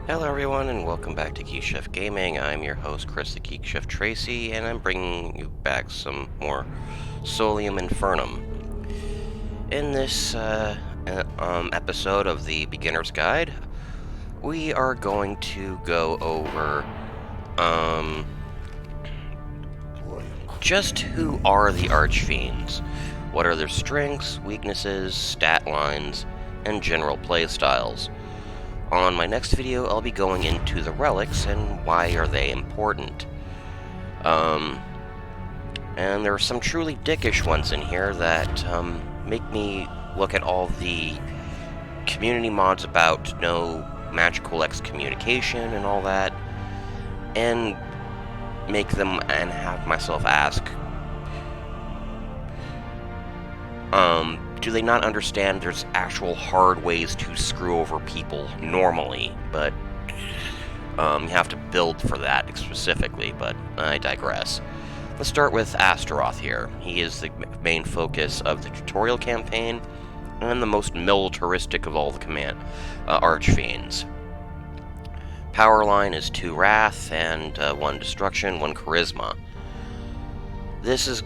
Hello everyone and welcome back to Geekchef Gaming. I'm your host Chris the Geekchef Tracy and I'm bringing you back some more Solium Infernum. In this episode of the Beginner's Guide, we are going to go over just who are the Archfiends, what are their strengths, weaknesses, stat lines, and general playstyles. On my next video, I'll be going into the relics and why are they important. And there are some truly dickish ones in here that make me look at all the community mods about no magical excommunication and all that, and make them and have myself ask, do they not understand there's actual hard ways to screw over people normally, but you have to build for that specifically, but I digress. Let's start with Astaroth here. He is the main focus of the tutorial campaign, and the most militaristic of all the Archfiends. Power line is 2 Wrath, and 1 Destruction, 1 Charisma. This is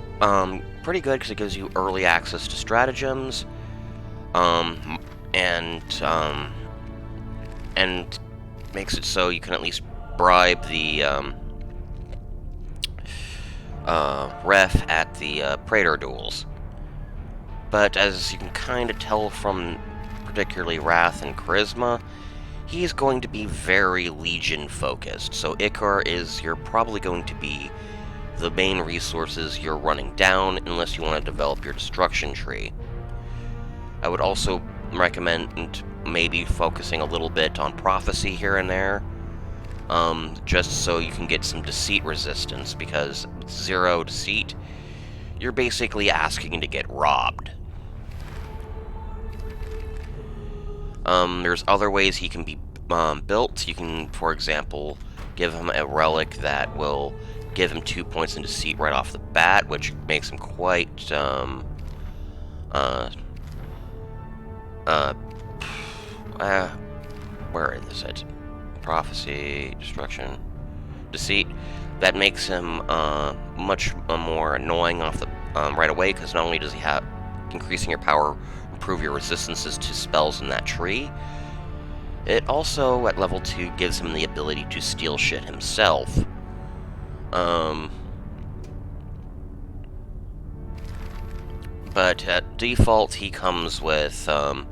pretty good because it gives you early access to stratagems, and makes it so you can at least bribe the ref at the Praetor duels. But as you can kind of tell from particularly Wrath and Charisma, he's going to be very Legion focused. So you're probably going to be the main resources you're running down unless you want to develop your destruction tree. I would also recommend maybe focusing a little bit on prophecy here and there, just so you can get some deceit resistance, because with 0 deceit, you're basically asking to get robbed. There's other ways he can be built. You can, for example, give him a relic that will give him 2 points in deceit right off the bat, which makes him quite, where is it? Prophecy, destruction, deceit. That makes him much more annoying off the right away, because not only does he have increasing your power, improve your resistances to spells in that tree, it also at level 2 gives him the ability to steal shit himself. But at default, he comes with the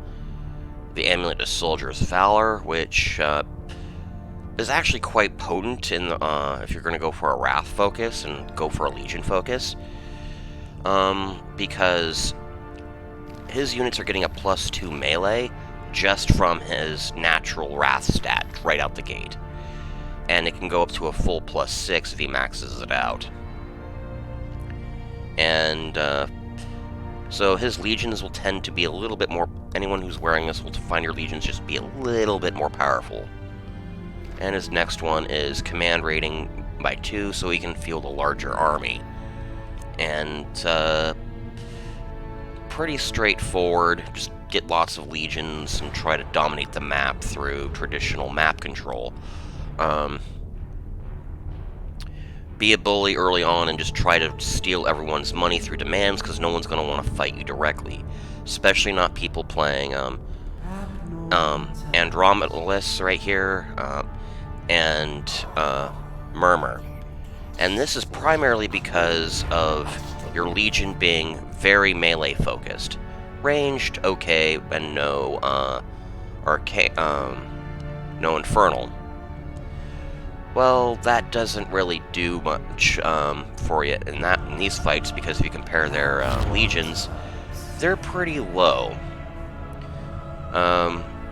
Amulet of Soldier's Valor, which is actually quite potent in if you're going to go for a Wrath focus and go for a Legion focus, because his units are getting a +2 melee just from his natural Wrath stat right out the gate, and it can go up to a full +6 if he maxes it out. And so his legions will tend to be a little bit more. Anyone who's wearing this will find your legions just be a little bit more powerful. And his next one is command rating by 2, so he can field a larger army. And pretty straightforward. Just get lots of legions and try to dominate the map through traditional map control. Be a bully early on and just try to steal everyone's money through demands, because no one's going to want to fight you directly. Especially not people playing Andromedalus right here, and Murmur. And this is primarily because of your Legion being very melee focused. Ranged, okay, and no no Infernal. Well, that doesn't really do much for you in these fights, because if you compare their legions, they're pretty low.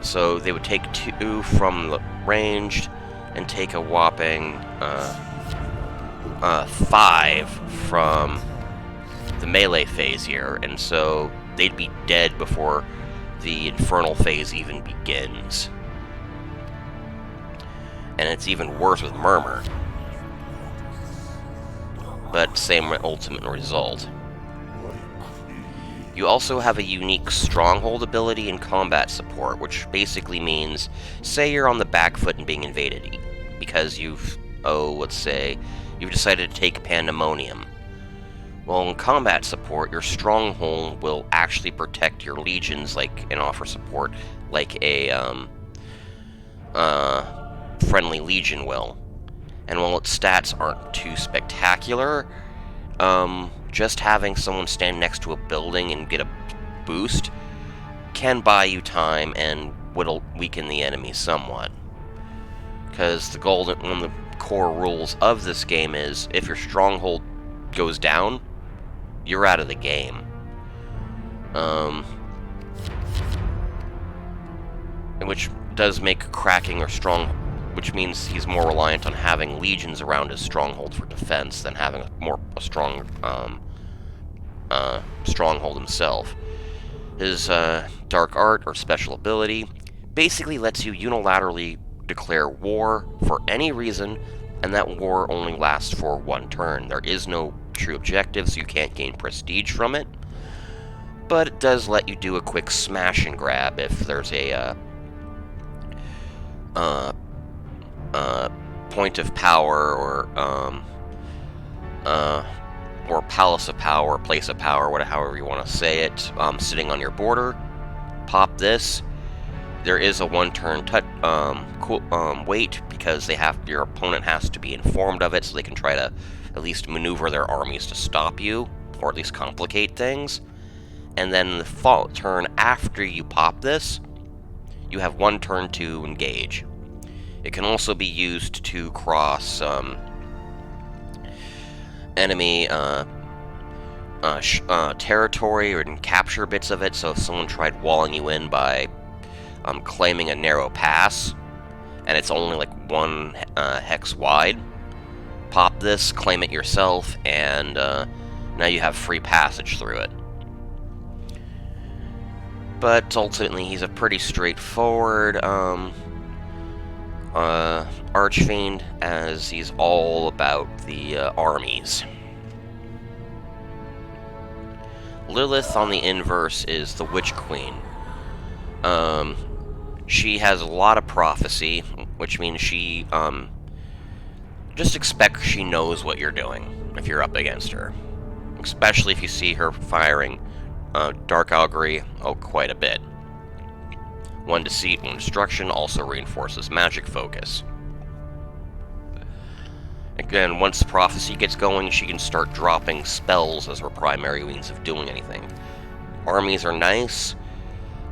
So they would take 2 from the ranged and take a whopping 5 from the melee phase here, and so they'd be dead before the infernal phase even begins. And it's even worse with Murmur, but same ultimate result. You also have a unique stronghold ability and combat support, which basically means, say you're on the back foot and being invaded, because let's say, you've decided to take Pandemonium. Well, in combat support, your stronghold will actually protect your legions, and offer support like a friendly legion will. And while its stats aren't too spectacular, just having someone stand next to a building and get a boost can buy you time and will weaken the enemy somewhat. Because one of the core rules of this game is, if your stronghold goes down, you're out of the game. Which does make cracking or which means he's more reliant on having legions around his stronghold for defense than having a strong stronghold himself. His dark art or special ability basically lets you unilaterally declare war for any reason, and that war only lasts for one turn. There is no true objective, so you can't gain prestige from it, but it does let you do a quick smash and grab if there's a point of power or palace of power, place of power, however you want to say it, sitting on your border. Pop this. There is a one-turn wait, because your opponent has to be informed of it, so they can try to at least maneuver their armies to stop you, or at least complicate things. And then the turn after you pop this, you have one turn to engage. It can also be used to cross enemy territory and capture bits of it. So if someone tried walling you in by claiming a narrow pass, and it's only like one hex wide, pop this, claim it yourself, and now you have free passage through it. But ultimately, he's a pretty straightforward Archfiend, as he's all about the armies. Lilith, on the inverse, is the Witch Queen. She has a lot of prophecy, which means she, just expect she knows what you're doing if you're up against her. Especially if you see her firing Dark Augury quite a bit. One Deceit, one Destruction also reinforces magic focus. Again, once the prophecy gets going, she can start dropping spells as her primary means of doing anything. Armies are nice,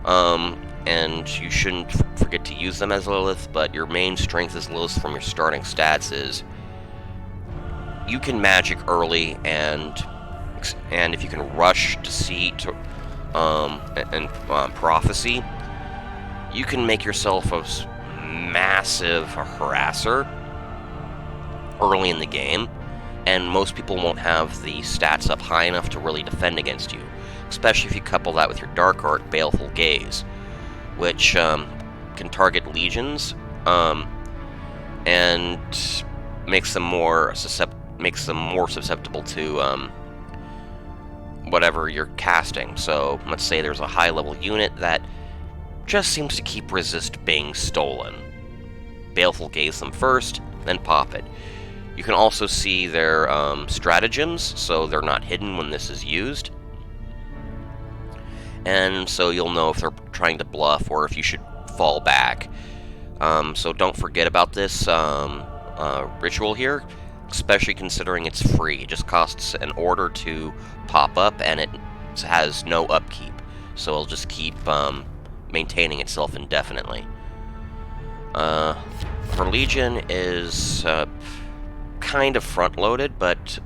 and you shouldn't forget to use them as Lilith, but your main strength as Lilith from your starting stats is you can magic early, and if you can rush Deceit and prophecy, you can make yourself a massive harasser early in the game, and most people won't have the stats up high enough to really defend against you, especially if you couple that with your Dark Art, Baleful Gaze, which can target legions, and makes them more susceptible to whatever you're casting. So let's say there's a high-level unit that just seems to keep resist being stolen. Baleful Gaze them first, then pop it. You can also see their stratagems, so they're not hidden when this is used. And so you'll know if they're trying to bluff or if you should fall back. So don't forget about this ritual here, especially considering it's free. It just costs an order to pop up, and it has no upkeep. So it'll just keep maintaining itself indefinitely. Her Legion is kind of front-loaded, but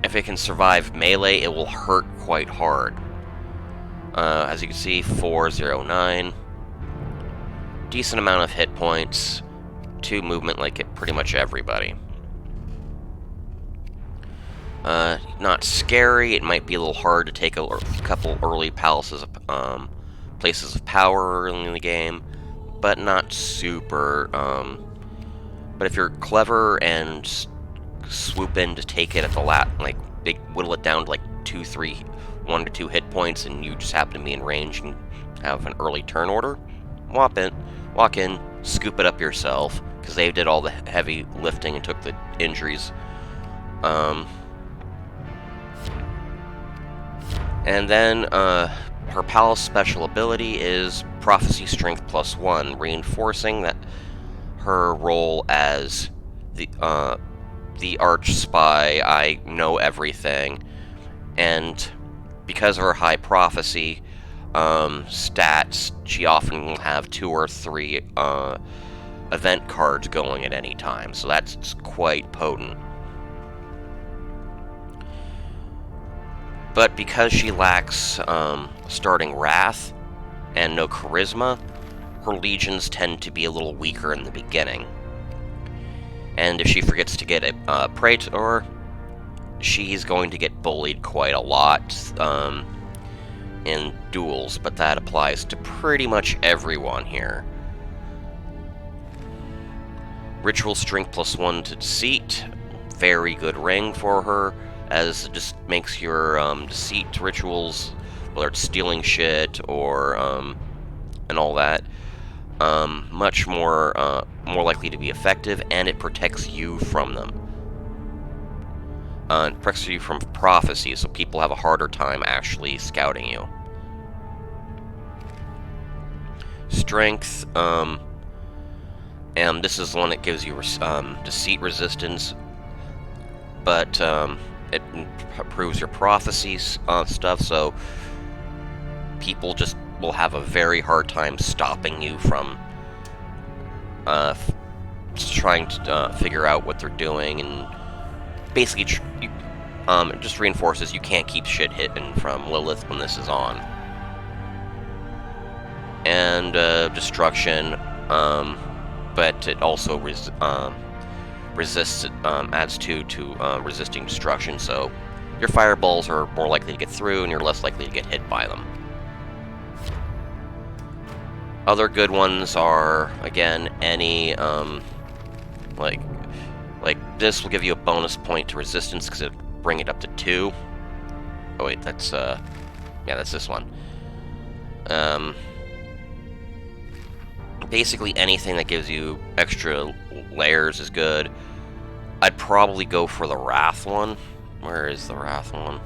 if it can survive melee, it will hurt quite hard. As you can see, 409. Decent amount of hit points, 2 movement like pretty much everybody. Not scary. It might be a little hard to take a couple early places of power early in the game, but not super. But if you're clever and swoop in to take it at the they whittle it down to like 2-3 1 to 2 hit points and you just happen to be in range and have an early turn order, walk in, scoop it up yourself, because they did all the heavy lifting and took the injuries. And then her Pal's special ability is Prophecy Strength +1, reinforcing that her role as the Arch Spy. I know everything, and because of her high prophecy stats, she often will have 2 or 3 event cards going at any time, so that's quite potent. But because she lacks starting Wrath and no Charisma, her legions tend to be a little weaker in the beginning. And if she forgets to get a Praetor, she's going to get bullied quite a lot in duels, but that applies to pretty much everyone here. Ritual Strength +1 to Deceit, very good ring for her, as it just makes your deceit rituals, whether it's stealing shit or and all that, much more likely to be effective, and it protects you from them. It protects you from prophecy, so people have a harder time actually scouting you. Strength, and this is the one that gives you deceit resistance, but it improves your prophecy stuff, so people just will have a very hard time stopping you from trying to figure out what they're doing, and basically it just reinforces you can't keep shit hidden from Lilith when this is on. And destruction, but it also resists, adds 2 to resisting destruction, so your fireballs are more likely to get through and you're less likely to get hit by them. Other good ones are, again, any, like this will give you a bonus point to resistance because it'll bring it up to 2. Oh wait, that's, yeah, that's this one. Basically anything that gives you extra layers is good. I'd probably go for the Wrath one. Where is the Wrath one?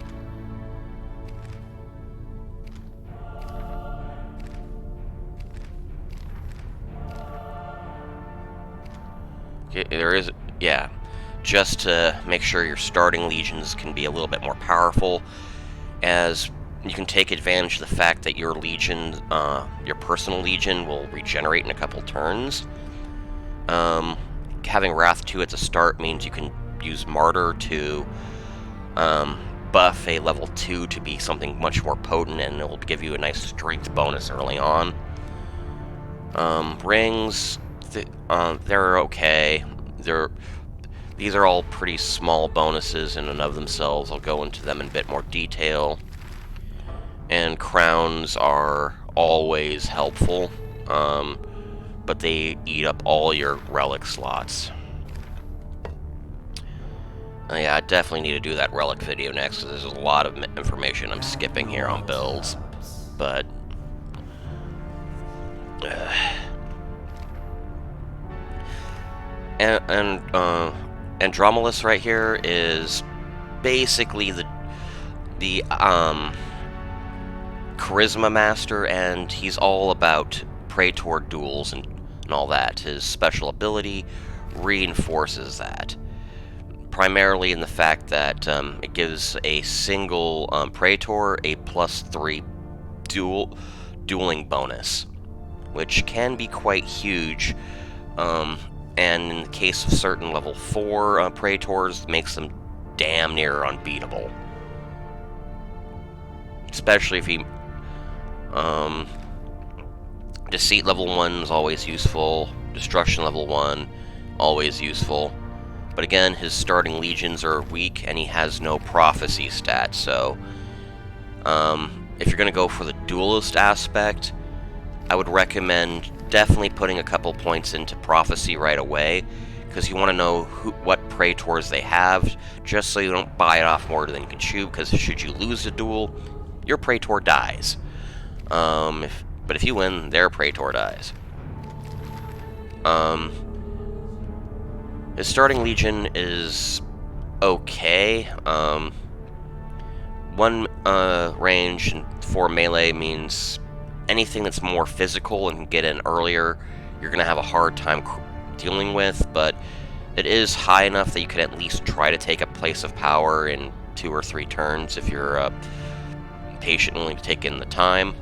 Okay, there is, yeah. Just to make sure your starting legions can be a little bit more powerful, as you can take advantage of the fact that your legion, your personal legion, will regenerate in a couple turns. Having Wrath 2 at the start means you can use Martyr to buff a level 2 to be something much more potent, and it will give you a nice strength bonus early on. Rings, they're okay. These are all pretty small bonuses in and of themselves. I'll go into them in a bit more detail. And crowns are always helpful, but they eat up all your relic slots. Yeah, I definitely need to do that relic video next, because there's a lot of information I'm skipping here on builds, but... And Andromedus right here is basically the Charisma Master, and he's all about Praetor duels and all that. His special ability reinforces that, primarily in the fact that it gives a single Praetor a +3 dueling bonus, which can be quite huge, and in the case of certain level 4 Praetors, makes them damn near unbeatable. Especially if he... Deceit level 1 is always useful, Destruction level 1, always useful. But again, his starting legions are weak, and he has no prophecy stats, so... if you're going to go for the duelist aspect, I would recommend definitely putting a couple points into prophecy right away, because you want to know what Praetors they have, just so you don't buy it off more than you can chew, because should you lose a duel, your Praetor dies. But if you win, their Praetor dies. His starting Legion is okay. 1 range and 4 melee means anything that's more physical and can get in earlier, you're going to have a hard time dealing with, but it is high enough that you could at least try to take a place of power in 2 or 3 turns if you're patiently taking the time.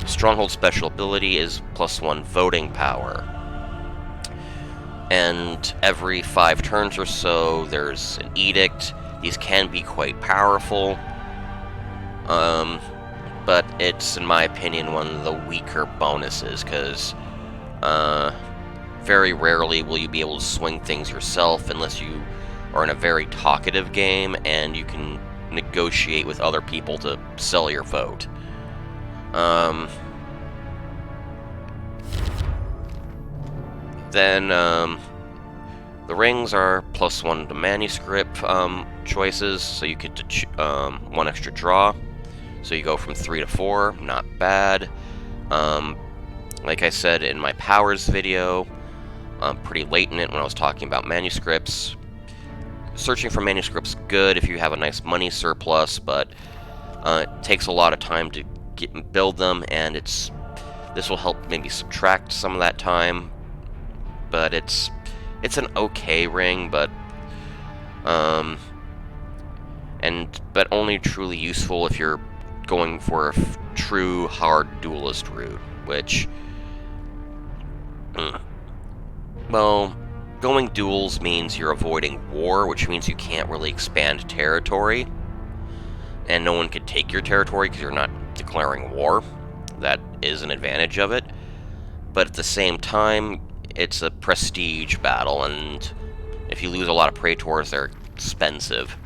Stronghold special ability is +1 voting power. And every 5 turns or so, there's an edict. These can be quite powerful. But it's, in my opinion, one of the weaker bonuses, because very rarely will you be able to swing things yourself unless you are in a very talkative game and you can negotiate with other people to sell your vote. Then the rings are +1 to manuscript choices, so you get to 1 extra draw. So you go from 3 to 4, not bad. Like I said in my powers video, pretty late in it when I was talking about manuscripts. Searching for manuscripts good if you have a nice money surplus, but it takes a lot of time to build them, and this will help maybe subtract some of that time. But it's an okay ring, but only truly useful if you're going for a true hard duelist route, which, well, going duels means you're avoiding war, which means you can't really expand territory, and no one can take your territory because you're not declaring war. That is an advantage of it, but at the same time, it's a prestige battle, and if you lose a lot of Praetors, they're expensive.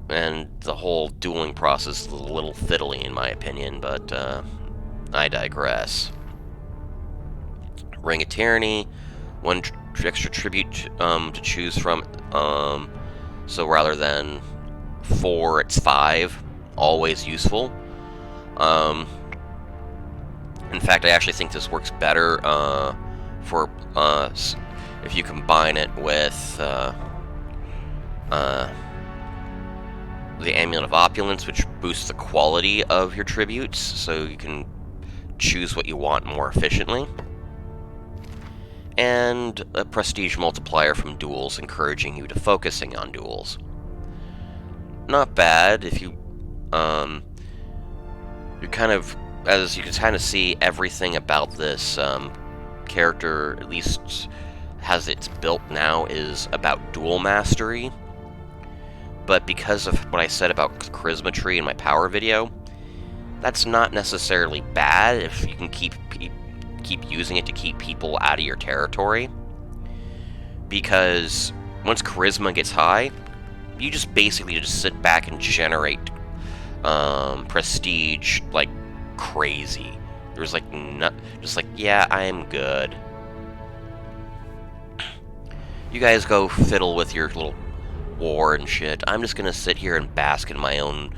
And the whole dueling process is a little fiddly, in my opinion, but I digress. Ring of Tyranny, 1 extra tribute to choose from, so rather than 4, it's 5, always useful. In fact, I actually think this works better for if you combine it with the Amulet of Opulence, which boosts the quality of your tributes, so you can choose what you want more efficiently. And a prestige multiplier from duels, encouraging you to focusing on duels. Not bad if you, you kind of, as you can kind of see, everything about this character, at least as it's built now, is about duel mastery. But because of what I said about Charisma Tree in my power video, that's not necessarily bad if you can keep using it to keep people out of your territory. Because once Charisma gets high, you just basically just sit back and generate prestige like crazy. There's like just like, yeah, I'm good. You guys go fiddle with your little war and shit. I'm just gonna sit here and bask in my own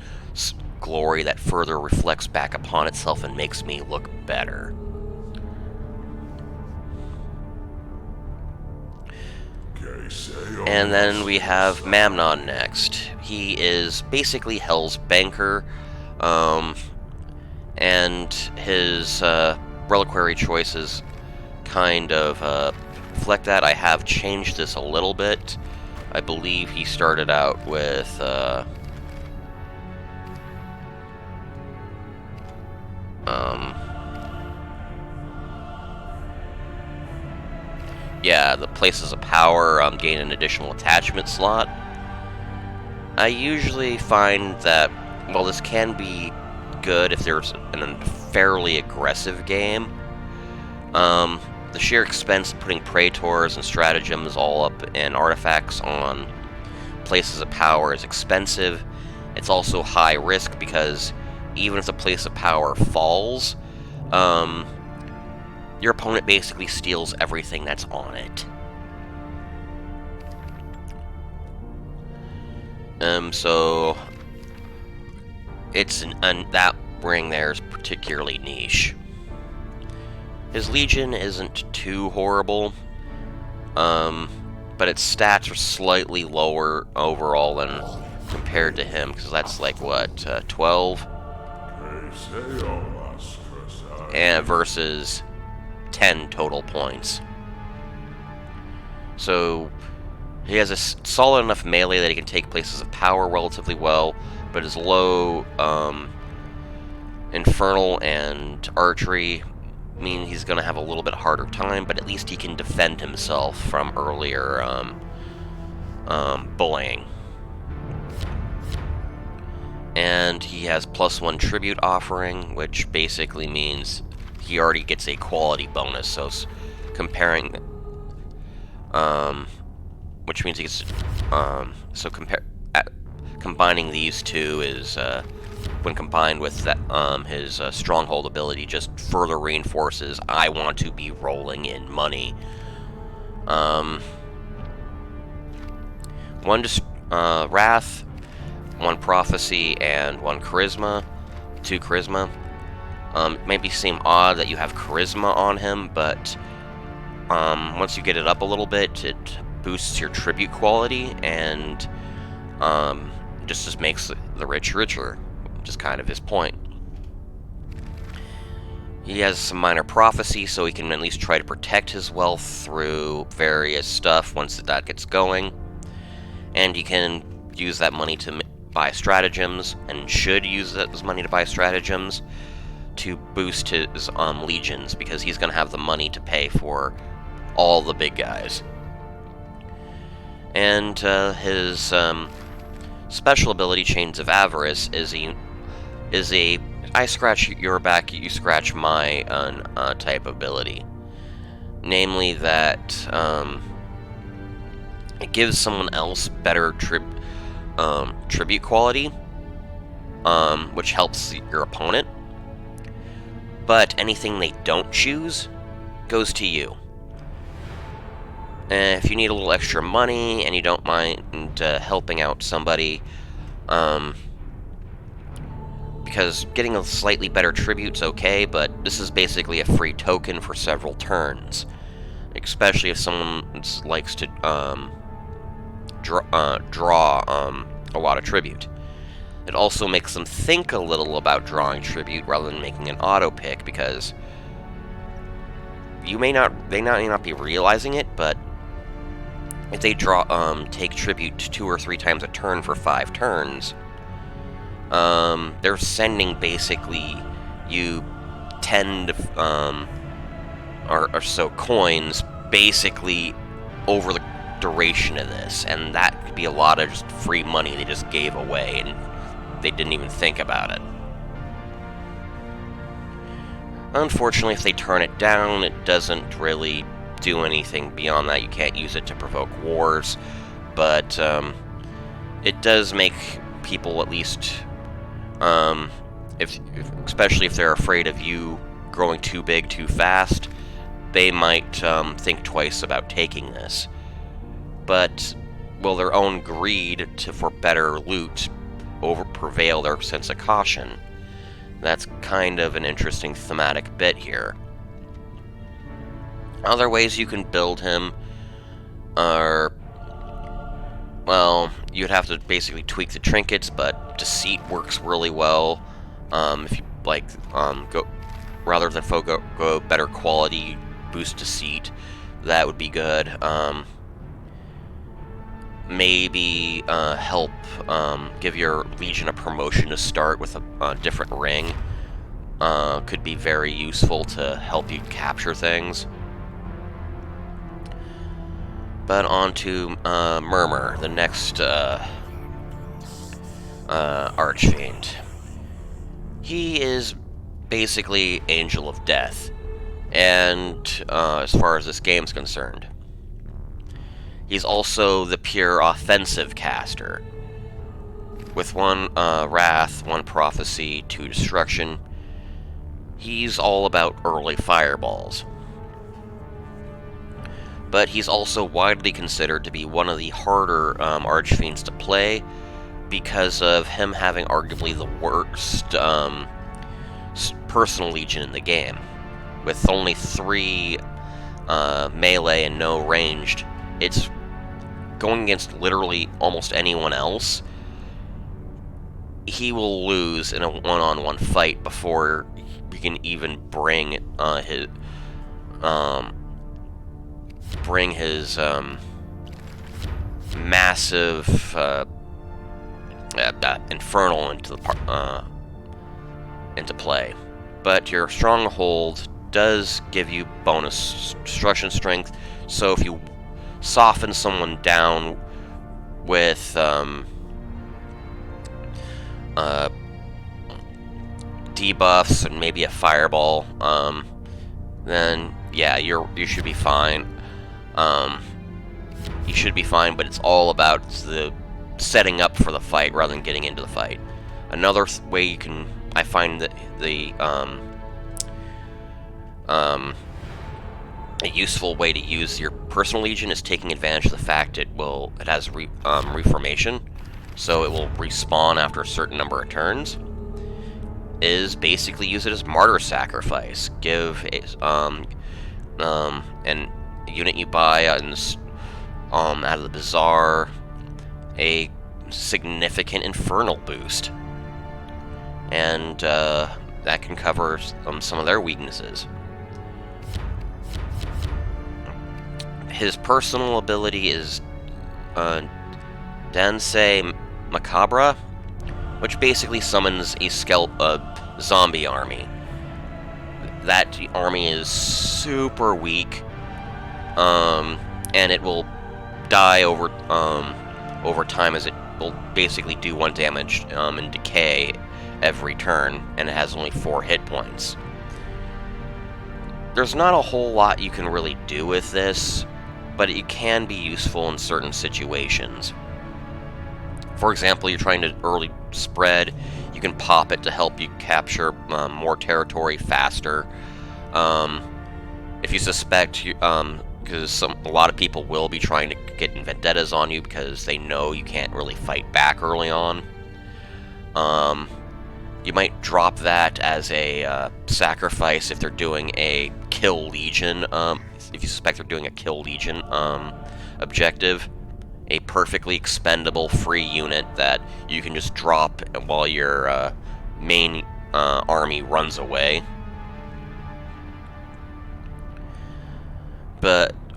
glory that further reflects back upon itself and makes me look better. And then we have Mamnon next. He is basically Hell's banker, and his reliquary choices kind of reflect that. I have changed this a little bit. I believe he started out with yeah, the places of power gain an additional attachment slot. I usually find that, well, this can be good if there's a fairly aggressive game. The sheer expense of putting Praetors and stratagems all up and artifacts on places of power is expensive. It's also high risk because even if the place of power falls, your opponent basically steals everything that's on it. So that ring there is particularly niche. His Legion isn't too horrible, but its stats are slightly lower overall than compared to him, because that's like, what, 12? And versus 10 total points. So he has a solid enough melee that he can take places of power relatively well, but his low infernal and archery mean he's going to have a little bit harder time, but at least he can defend himself from earlier bullying. And he has +1 tribute offering, which basically means he already gets a quality bonus, so comparing, which means he gets, combining these two is, when combined with that, his stronghold ability, just further reinforces I want to be rolling in money. One Wrath, 1 Prophecy, and 1 Charisma, 2 Charisma. It may seem odd that you have Charisma on him, but once you get it up a little bit, it boosts your tribute quality, and just makes the rich richer, which is kind of his point. He has some minor prophecy, so he can at least try to protect his wealth through various stuff once that gets going. And he can use that money to buy stratagems, and should use that money to buy stratagems to boost his legions, because he's going to have the money to pay for all the big guys. And his special ability, Chains of Avarice, is a I scratch your back, you scratch my type ability. Namely that it gives someone else better tribute quality, which helps your opponent, but anything they don't choose goes to you. And if you need a little extra money and you don't mind helping out somebody, because getting a slightly better tribute's okay, but this is basically a free token for several turns, especially if someone likes to draw a lot of tribute. It also makes them think a little about drawing tribute rather than making an auto pick, because they may not be realizing it, but if they take tribute 2 or 3 times a turn for 5 turns, they're sending basically you 10 or so coins basically over the duration of this, and that could be a lot of just free money they just gave away and they didn't even think about it. Unfortunately, if they turn it down, it doesn't really do anything beyond that. You can't use it to provoke wars, but it does make people at least, especially if they're afraid of you growing too big too fast, they might think twice about taking this. But will their own greed for better loot prevail their sense of caution? That's kind of an interesting thematic bit here. Other ways you can build him are, well, you'd have to basically tweak the trinkets, but Deceit works really well. If you go rather than go better quality, boost Deceit, that would be good. Maybe help give your Legion a promotion to start with a different ring. Could be very useful to help you capture things. But on to Murmur, the next Archfiend. He is basically Angel of Death, and as far as this game's concerned, he's also the pure offensive caster, with 1 Wrath, 1 Prophecy, 2 Destruction. He's all about early fireballs. But he's also widely considered to be one of the harder Archfiends to play, because of him having arguably the worst personal legion in the game. With only 3 melee and no ranged, it's going against literally almost anyone else. He will lose in a one-on-one fight before you can even bring his massive infernal into play. But your stronghold does give you bonus destruction strength, so if you soften someone down with debuffs and maybe a fireball, then yeah, you should be fine. You should be fine, but it's all about the setting up for the fight rather than getting into the fight. Another way I find that a useful way to use your personal legion is taking advantage of the fact it has reformation, so it will respawn after a certain number of turns. Is basically use it as martyr sacrifice. Give an unit you buy out of the bazaar a significant infernal boost, and that can cover some of their weaknesses. His personal ability is Danse Macabra, which basically summons a zombie army. That army is super weak, and it will die over time, as it will basically do 1 damage and decay every turn, and it has only 4 hit points. There's not a whole lot you can really do with this, but it can be useful in certain situations. For example, you're trying to early spread, you can pop it to help you capture more territory faster. If you suspect, because a lot of people will be trying to get vendettas on you because they know you can't really fight back early on. You might drop that as a sacrifice if they're doing a kill legion. If you suspect they're doing a kill legion objective, a perfectly expendable free unit that you can just drop while your main army runs away.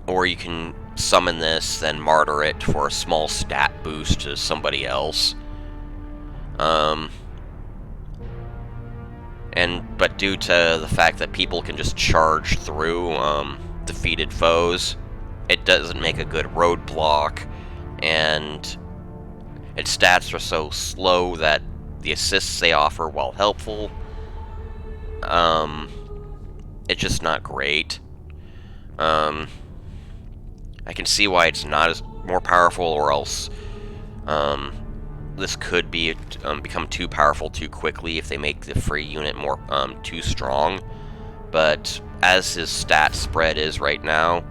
Or you can summon this, then martyr it for a small stat boost to somebody else. But due to the fact that people can just charge through defeated foes, it doesn't make a good roadblock, and its stats are so slow that the assists they offer, while helpful, it's just not great. I can see why it's not as more powerful, or else this could be become too powerful too quickly if they make the free unit more too strong. But as his stat spread is right now,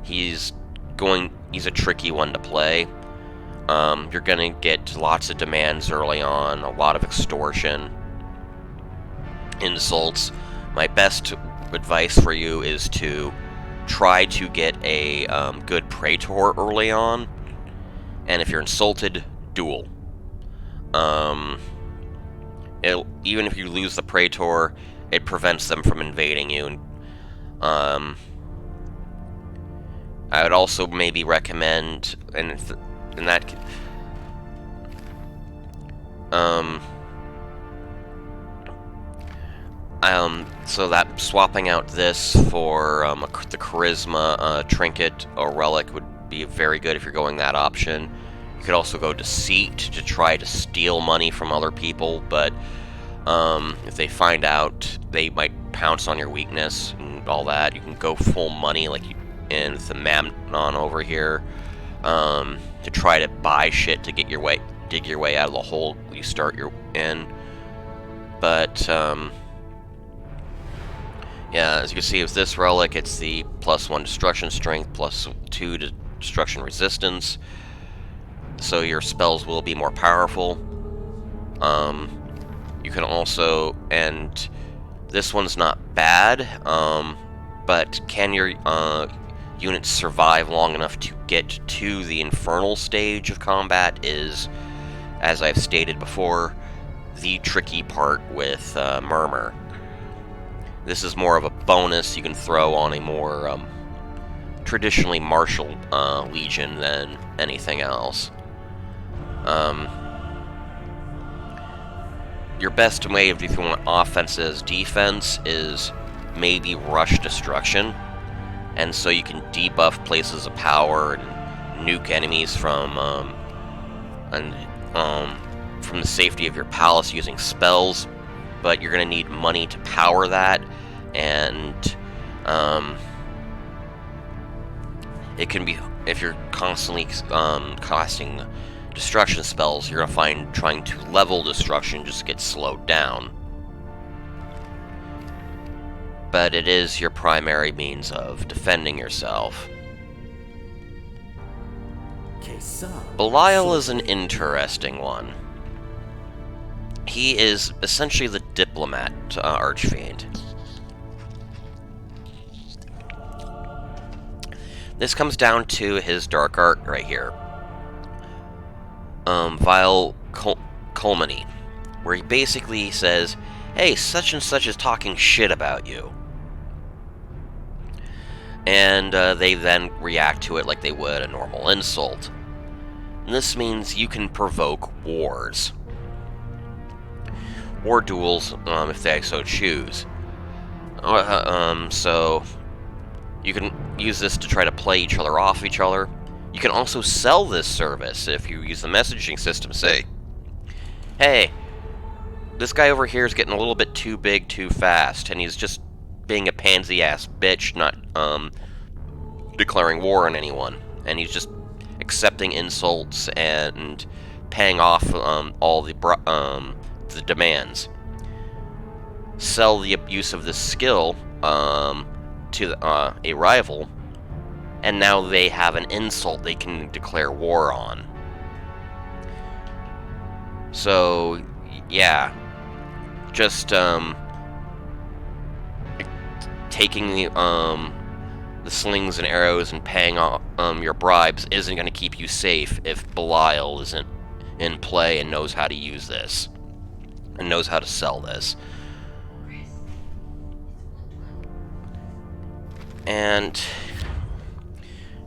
he's a tricky one to play. You're gonna get lots of demands early on, a lot of extortion, insults. My best advice for you is to try to get a good Praetor early on, and if you're insulted, duel. Even if you lose the Praetor, it prevents them from invading you. I would also maybe recommend, so that swapping out this for the Charisma Trinket or Relic would be very good if you're going that option. You could also go Deceit to try to steal money from other people, but if they find out, they might pounce on your weakness and all that. You can go full money, like in the Mamnon over here, to try to buy shit to dig your way out of the hole you start in. But yeah, as you can see with this relic, it's the +1 destruction strength, +2 destruction resistance. so your spells will be more powerful. You can also, and this one's not bad, but can your units survive long enough to get to the infernal stage of combat is, as I've stated before, the tricky part with Murmur. This is more of a bonus you can throw on a more traditionally martial legion than anything else. Your best way if you want offense as defense is maybe rush destruction, and so you can debuff places of power and nuke enemies from the safety of your palace using spells, but you're going to need money to power that, and it can be, if you're constantly casting destruction spells, you're going to find trying to level destruction just gets slowed down. But it is your primary means of defending yourself. Belial is an interesting one. He is essentially the diplomat Archfiend. This comes down to his dark art right here. Vile Culminy, where he basically says, hey, such and such is talking shit about you. And they then react to it like they would a normal insult. And this means you can provoke wars. Or duels, if they so choose. So you can use this to try to play each other off each other. You can also sell this service if you use the messaging system. Say, hey, this guy over here is getting a little bit too big too fast, and he's just being a pansy-ass bitch, not declaring war on anyone. And he's just accepting insults and paying off all the demands. Sell the abuse of this skill to a rival, and now they have an insult they can declare war on. So, yeah, just taking the slings and arrows and paying off your bribes isn't going to keep you safe if Belial isn't in play and knows how to use this and knows how to sell this. And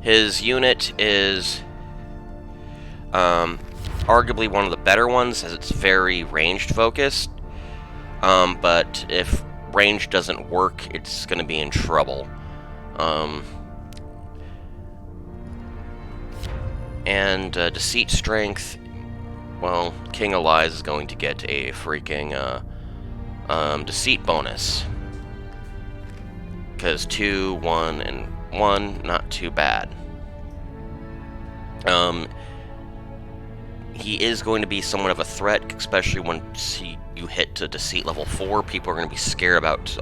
his unit is arguably one of the better ones, as it's very ranged focused. But if range doesn't work, it's going to be in trouble. And deceit strength, well, King of Lies is going to get a freaking deceit bonus. Because 2, 1, and 1, not too bad. He is going to be somewhat of a threat, especially once you hit to deceit level 4. People are going to be scared about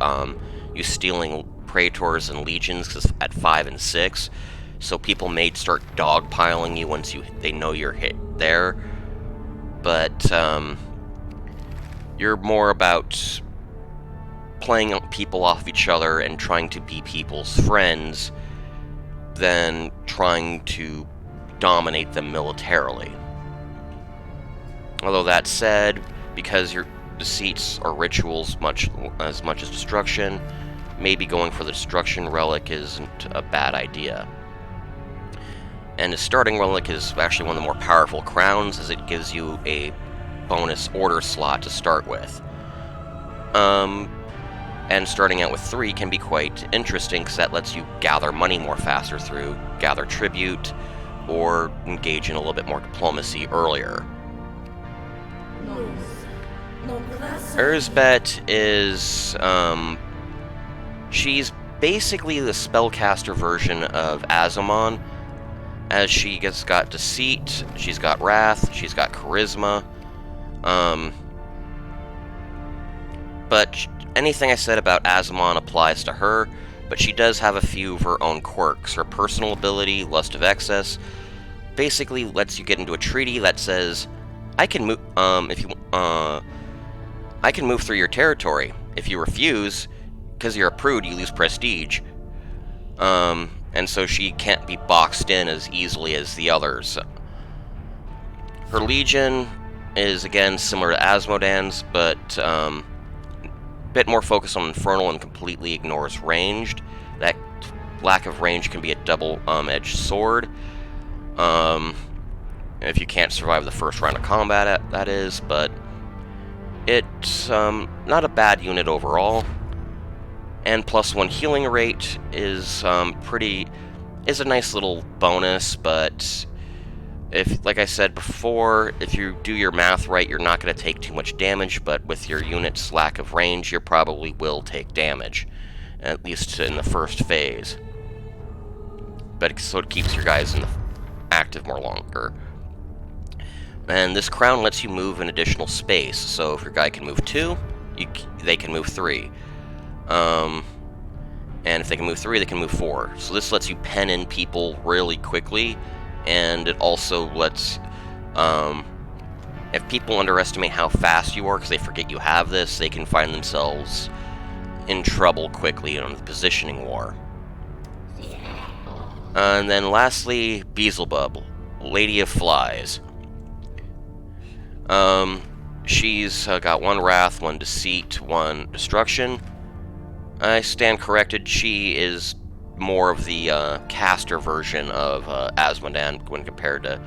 you stealing praetors and legions at 5 and 6. So people may start dogpiling you once they know you're hit there. But you're more about playing people off each other and trying to be people's friends than trying to dominate them militarily. Although that said, because your deceits are rituals as much as destruction, maybe going for the destruction relic isn't a bad idea. And the starting relic is actually one of the more powerful crowns, as it gives you a bonus order slot to start with. And starting out with 3 can be quite interesting, because that lets you gather money more faster through gather tribute, or engage in a little bit more diplomacy earlier. Erzbet is, she's basically the spellcaster version of Azamon, as she got deceit, she's got wrath, she's got charisma, but anything I said about Azamon applies to her, but she does have a few of her own quirks. Her personal ability, Lust of Excess, basically lets you get into a treaty that says, I can move, I can move through your territory. If you refuse, because you're a prude, you lose prestige. And so she can't be boxed in as easily as the others. Her Legion is, again, similar to Asmodan's, but a bit more focused on Infernal and completely ignores ranged. That lack of range can be a double-edged sword. If you can't survive the first round of combat, that is, but it's not a bad unit overall. And +1 healing rate is is a nice little bonus, but if, like I said before, if you do your math right, you're not going to take too much damage, but with your unit's lack of range, you probably will take damage, at least in the first phase. But so it keeps your guys in the active more longer. And this crown lets you move an additional space, so if your guy can move 2, they can move 3. And if they can move 3, they can move 4. So this lets you pen in people really quickly, and it also lets, if people underestimate how fast you are because they forget you have this, they can find themselves in trouble quickly on the positioning war. And then lastly, Beelzebub, Lady of Flies. She's got 1 Wrath, 1 Deceit, 1 Destruction. I stand corrected, she is more of the caster version of Asmodan when compared to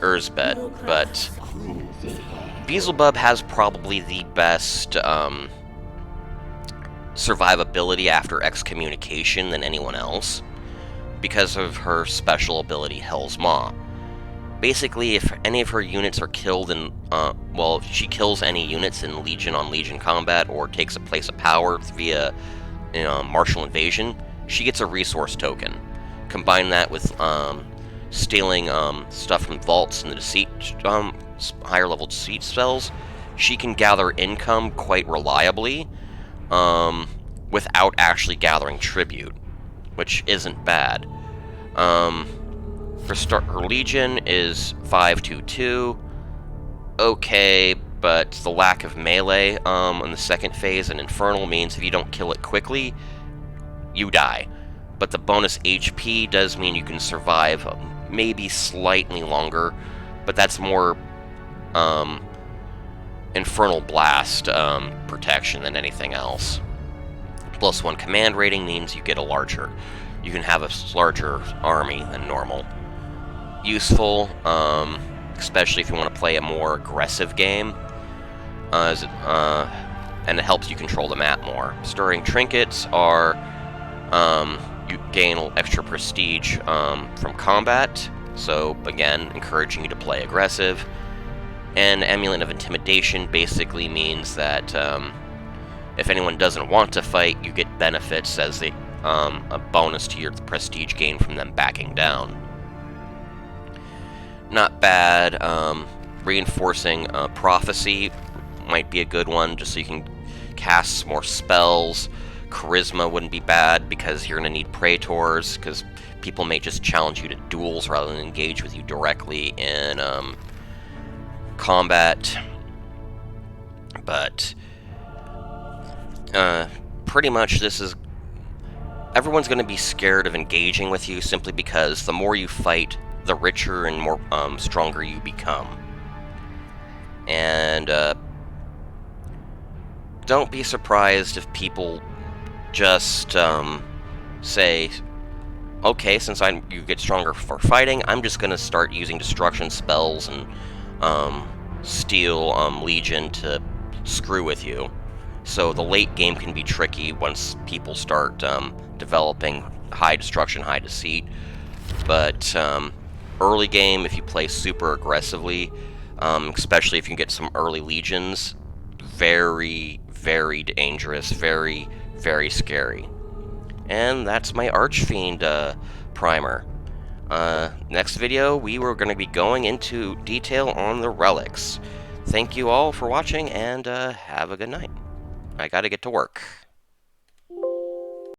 Urzbet, but Beelzebub has probably the best survivability after excommunication than anyone else, because of her special ability, Hell's Maw. Basically, if any of her units are killed in, well, if she kills any units in Legion-on-Legion combat or takes a place of power via martial invasion, she gets a resource token. Combine that with stealing stuff from vaults and the deceit, higher level deceit spells, she can gather income quite reliably without actually gathering tribute, which isn't bad. Her Legion is 5/2/2. Okay, but the lack of melee in the second phase and Infernal means if you don't kill it quickly, you die. But the bonus HP does mean you can survive maybe slightly longer, but that's more Infernal Blast protection than anything else. +1 command rating means you get you can have a larger army than normal. Useful, especially if you want to play a more aggressive game, and it helps you control the map more. Stirring trinkets are, you gain extra prestige from combat, so again, encouraging you to play aggressive. And Amulet of Intimidation basically means that if anyone doesn't want to fight, you get benefits as a bonus to your prestige gain from them backing down. Not bad. Reinforcing Prophecy might be a good one, just so you can cast more spells. Charisma wouldn't be bad, because you're going to need Praetors, because people may just challenge you to duels rather than engage with you directly in combat. But pretty much everyone's going to be scared of engaging with you simply because the more you fight, the richer and more stronger you become. And don't be surprised if people just say, okay, since you get stronger for fighting, I'm just going to start using destruction spells and steal Legion to screw with you. So the late game can be tricky once people start developing high destruction, high deceit. But early game, if you play super aggressively, especially if you get some early legions, very, very dangerous, very, very scary. And that's my Archfiend primer. Next video, we were going to be going into detail on the relics. Thank you all for watching, and have a good night. I gotta get to work.